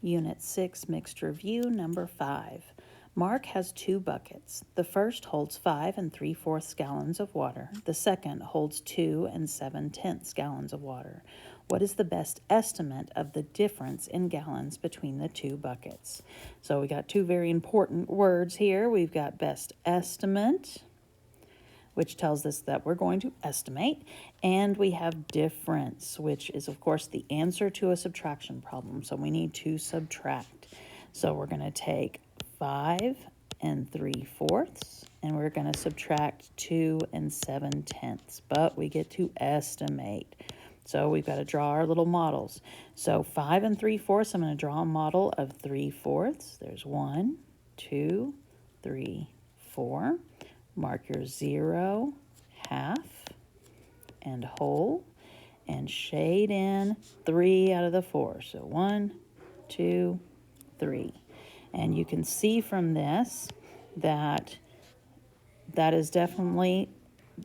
Unit 6, Mixed Review, number 5. Mark has 2 buckets. The first holds 5 3/4 gallons of water. The second holds 2 7/10 gallons of water. What is the best estimate of the difference in gallons between the 2 buckets? So we got 2 very important words here. We've got best estimate, which tells us that we're going to estimate, and we have difference, which is, of course, the answer to a subtraction problem. So we need to subtract. So we're going to take 5 3/4, and we're going to subtract 2 7/10, but we get to estimate. So we've got to draw our little models. So 5 3/4, I'm going to draw a model of 3/4. There's 1, 2, 3, 4. Mark your 0, half, and whole, and shade in 3 out of the 4. So 1, 2, 3. And you can see from this that that is definitely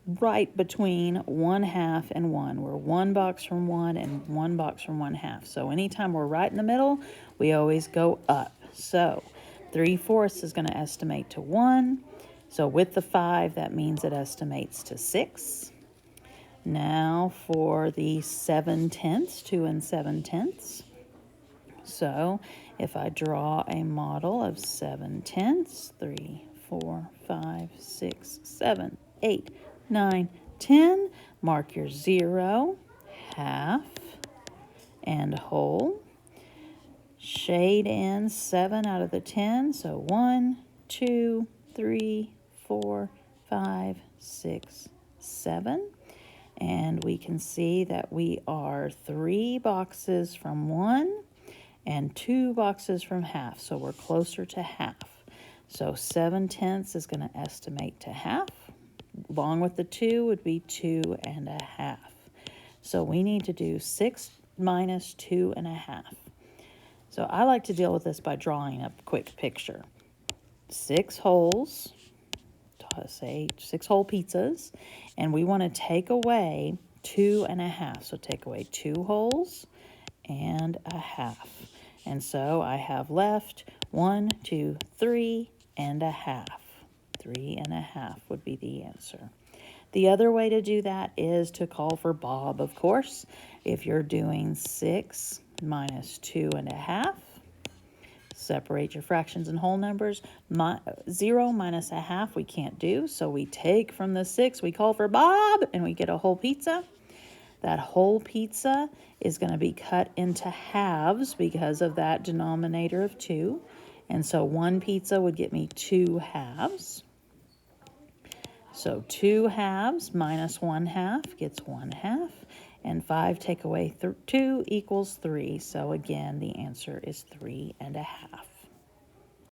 right between 1/2 and 1. We're 1 box from 1 and 1 box from 1/2. So anytime we're right in the middle, we always go up. So 3/4 is going to estimate to 1. So with the 5, that means it estimates to 6. Now for the 7/10, 2 7/10. So if I draw a model of 7/10, 3, 4, 5, 6, 7, 8, 9, 10, mark your 0, half, and whole. Shade in 7 out of the 10, so 1, 2, 3, 4, 5, 6, 7. And we can see that we are 3 boxes from 1 and 2 boxes from half. So we're closer to half. So 7/10 is going to estimate to half. Along with the 2 would be 2 1/2. So we need to do 6 minus 2 1/2. So I like to deal with this by drawing a quick picture. 6 holes, say 6 whole pizzas, and we want to take away 2 1/2. So take away 2 holes and a half. And so I have left 1, 2, 3 1/2. 3 1/2 would be the answer. The other way to do that is to call for Bob, of course. If you're doing 6 minus 2 1/2, separate your fractions and whole numbers. 0 minus a half we can't do, so we take from the 6, we call for Bob, and we get a whole pizza. That whole pizza is going to be cut into halves because of that denominator of 2. And so 1 pizza would get me 2 halves. So 2 halves minus 1/2 gets 1/2. And 5 take away 2 equals 3. So again, the answer is 3 1/2.